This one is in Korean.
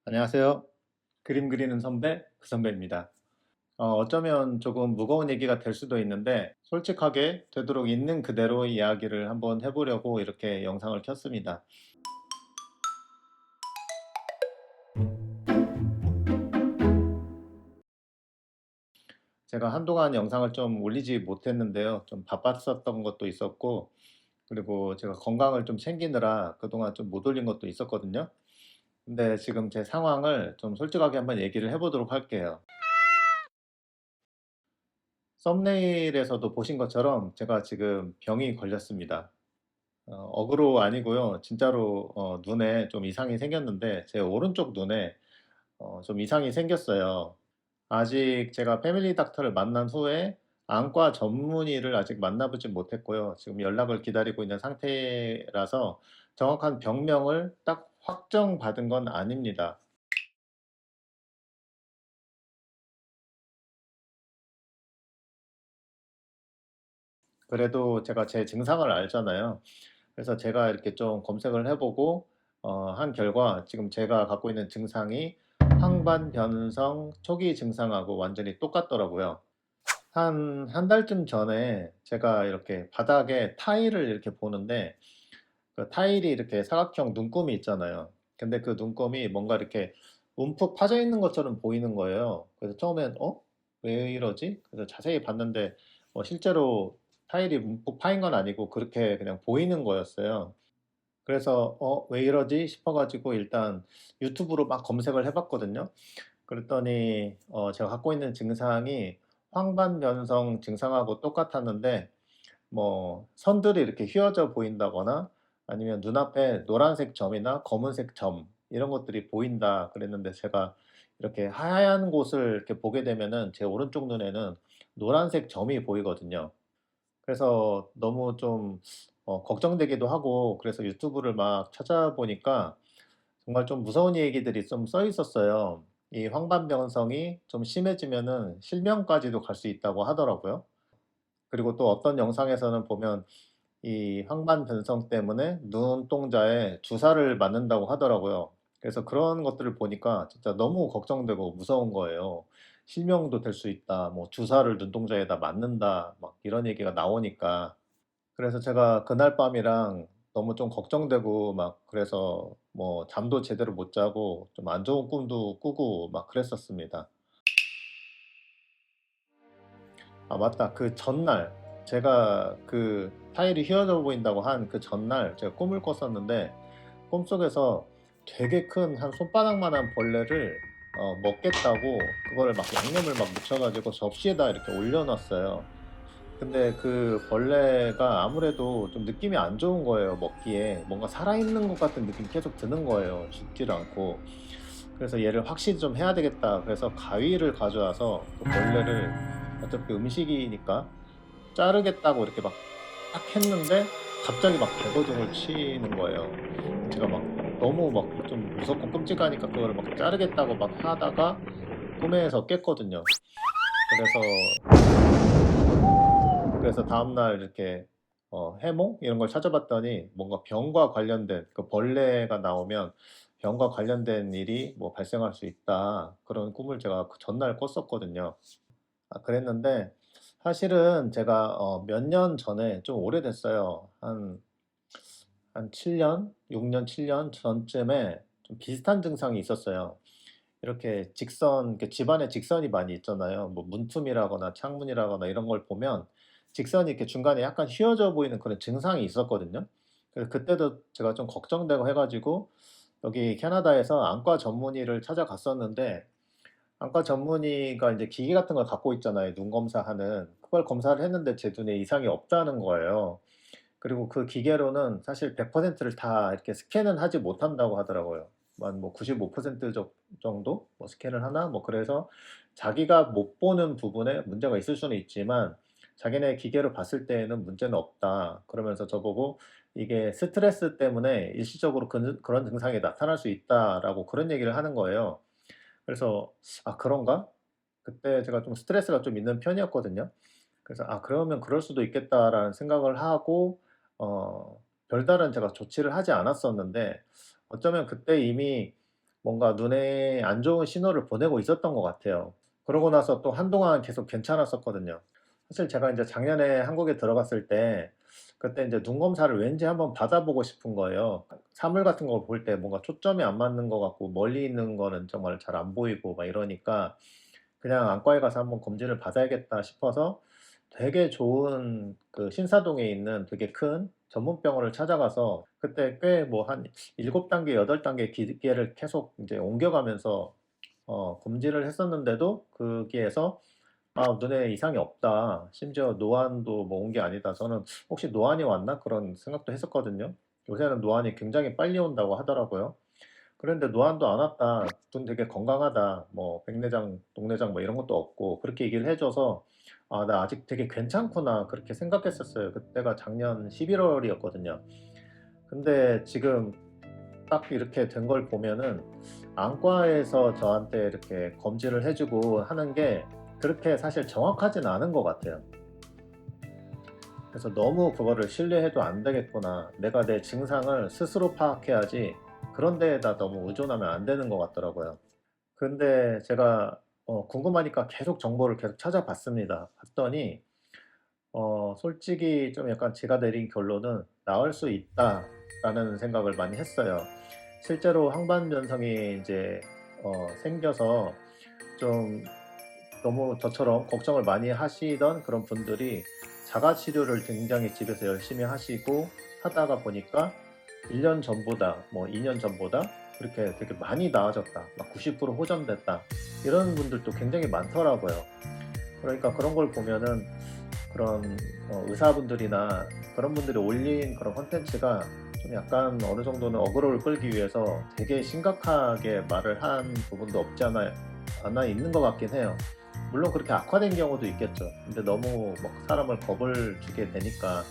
안녕하세요. 그림 그리는 선배, 그 선배입니다. 어쩌면 조금 무거운 얘기가 될 수도 있는데, 솔직하게 되도록 있는 그대로 이야기를 한번 해보려고 이렇게 영상을 켰습니다. 제가 한동안 영상을 좀 올리지 못했는데요. 좀 바빴었던 것도 있었고, 그리고 제가 건강을 좀 챙기느라 그동안 좀 못 올린 것도 있었거든요. 근데 지금 제 상황을 좀 솔직하게 한번 얘기를 해보도록 할게요. 썸네일에서도 보신 것처럼 제가 지금 병이 걸렸습니다. 어그로 아니고요. 진짜로 눈에 좀 이상이 생겼는데 제 오른쪽 눈에 좀 이상이 생겼어요. 아직 제가 패밀리 닥터를 만난 후에 안과 전문의를 아직 만나보진 못했고요. 지금 연락을 기다리고 있는 상태라서 정확한 병명을 딱 확정받은 건 아닙니다. 그래도 제가 제 증상을 알잖아요. 그래서 제가 이렇게 좀 검색을 해 보고 한 결과 지금 제가 갖고 있는 증상이 황반변성 초기 증상하고 완전히 똑같더라고요. 한 달쯤 전에 제가 이렇게 바닥에 타일을 이렇게 보는데 그 타일이 이렇게 사각형 눈금이 있잖아요. 근데 그 눈금이 뭔가 이렇게 움푹 파져 있는 것처럼 보이는 거예요. 그래서 처음엔 '어? 왜 이러지?' 그래서 자세히 봤는데 실제로 타일이 움푹 파인 건 아니고 그렇게 그냥 보이는 거였어요. 그래서 '어 왜 이러지?' 싶어 가지고 일단 유튜브로 막 검색을 해 봤거든요. 그랬더니 제가 갖고 있는 증상이 황반변성 증상하고 똑같았는데 뭐 선들이 이렇게 휘어져 보인다거나 아니면 눈앞에 노란색 점이나 검은색 점 이런 것들이 보인다 그랬는데 제가 이렇게 하얀 곳을 이렇게 보게 되면은 제 오른쪽 눈에는 노란색 점이 보이거든요. 그래서 너무 좀 걱정되기도 하고 그래서 유튜브를 막 찾아보니까 정말 좀 무서운 얘기들이 좀 써 있었어요. 이 황반변성이 좀 심해지면은 실명까지도 갈 수 있다고 하더라고요. 그리고 또 어떤 영상에서는 보면 이 황반변성 때문에 눈동자에 주사를 맞는다고 하더라고요. 그래서 그런 것들을 보니까 진짜 너무 걱정되고 무서운 거예요. 실명도 될 수 있다. 뭐 주사를 눈동자에다 맞는다. 막 이런 얘기가 나오니까. 그래서 제가 그날 밤이랑 너무 좀 걱정되고 막 그래서 뭐 잠도 제대로 못 자고 좀 안 좋은 꿈도 꾸고 막 그랬었습니다. 아 맞다. 그 전날 제가 그 타일이 휘어져 보인다고 한 그 전날 제가 꿈을 꿨었는데 꿈속에서 되게 큰 한 손바닥만한 벌레를 먹겠다고 그거를 막 양념을 막 묻혀 가지고 접시에다 이렇게 올려 놨어요. 근데 그 벌레가 아무래도 좀 느낌이 안 좋은 거예요 먹기에. 뭔가 살아있는 것 같은 느낌이 계속 드는 거예요 죽지를 않고. 그래서 '얘를 확실히 좀 해야 되겠다.' 그래서 가위를 가져와서 그 벌레를 어차피 음식이니까 자르겠다고 이렇게 막 딱 했는데 갑자기 막 배거둥을 치는 거예요. 제가 막 너무 막 좀 무섭고 끔찍하니까 그거를 막 자르겠다고 막 하다가 꿈에서 깼거든요. 그래서 다음날 이렇게 해몽 이런 걸 찾아봤더니 뭔가 병과 관련된 그 벌레가 나오면 병과 관련된 일이 뭐 발생할 수 있다. 그런 꿈을 제가 그 전날 꿨었거든요. 아 그랬는데 사실은 제가 몇 년 전에 좀 오래됐어요. 한 7 년, 6 년, 7년 전쯤에 좀 비슷한 증상이 있었어요. 이렇게 직선 이렇게 집안에 직선이 많이 있잖아요. 뭐 문틈이라거나 창문이라거나 이런 걸 보면 직선이 이렇게 중간에 약간 휘어져 보이는 그런 증상이 있었거든요. 그래서 그때도 제가 좀 걱정되고 해 가지고 여기 캐나다에서 안과 전문의를 찾아갔었는데 안과 전문의가 이제 기계 같은 걸 갖고 있잖아요, 눈 검사하는. 그걸 검사를 했는데 제 눈에 이상이 없다는 거예요. 그리고 그 기계로는 사실 100%를 다 이렇게 스캔은 하지 못한다고 하더라고요. 한 뭐 95% 정도 뭐 스캔을 하나 뭐 그래서 자기가 못 보는 부분에 문제가 있을 수는 있지만 자기네 기계로 봤을 때에는 문제는 없다. 그러면서 저보고 "이게 스트레스 때문에 일시적으로 그런 증상이 나타날 수 있다."라고 그런 얘기를 하는 거예요. 그래서 '아 그런가?' 그때 제가 좀 스트레스가 좀 있는 편이었거든요. 그래서 '아 그러면 그럴 수도 있겠다.'라는 생각을 하고 별다른 제가 조치를 하지 않았었는데 어쩌면 그때 이미 뭔가 눈에 안 좋은 신호를 보내고 있었던 것 같아요. 그러고 나서 또 한동안 계속 괜찮았었거든요. 사실 제가 인제 작년에 한국에 들어갔을 때 그때 인제 눈 검사를 왠지 한번 받아 보고 싶은 거예요. 사물 같은 걸 볼 때 뭔가 초점이 안 맞는 것 같고 멀리 있는 거는 정말 잘 안 보이고 막 이러니까 그냥 '안과에 가서 한번 검진을 받아야겠다.' 싶어서 되게 좋은 그 신사동에 있는 되게 큰 전문 병원을 찾아가서 그때 꽤 뭐 한 7 단계 8 단계 기계를 계속 인제 옮겨가면서 검진을 했었는데도 거기에서 "아 눈에 이상이 없다." 심지어 노안도 뭐 온 게 아니다. 저는 '혹시 노안이 왔나?' 그런 생각도 했었거든요. 요새는 노안이 굉장히 빨리 온다고 하더라고요. 그랬는데 "노안도 안 왔다. 눈 되게 건강하다. 뭐 백내장, 동내장 뭐 이런 것도 없고." 그렇게 얘기를 해 줘서 '아 나 아직 되게 괜찮구나.' 그렇게 생각했었어요. 그때가 작년 11 월이었거든요. 근데 지금 딱 이렇게 된 걸 보면은 안과에서 저한테 이렇게 검진을 해 주고 하는 게 그렇게 사실 정확하진 않은 것 같아요. 그래서 '너무 그거를 신뢰해도 안 되겠구나. 내가 내 증상을 스스로 파악해야지 그런 데에다 너무 의존하면 안 되는 것 같더라고요.' 근데 제가 궁금하니까 계속 정보를 계속 찾아봤습니다. 봤더니 솔직히 좀 약간 제가 내린 결론은 '나을 수 있다.'라는 생각을 많이 했어요. 실제로 황반변성이 인제 생겨서 좀 너무 저처럼 걱정을 많이 하시던 그런 분들이 자가 치료를 굉장히 집에서 열심히 하시고 하다가 보니까 1년 전보다 뭐 2년 전보다 그렇게 되게 많이 나아졌다. 막 90% 호전됐다. 이런 분들도 굉장히 많더라고요. 그러니까 그런 걸 보면은 그런 의사분들이나 그런 분들이 올린 그런 콘텐츠가 좀 약간 어느 정도는 어그로를 끌기 위해서 되게 심각하게 말을 한 부분도 없지 않아 있는 것 같긴 해요. 물론 그렇게 악화된 경우도 있겠죠. 근데 너무 막 사람을 겁을 주게 되니까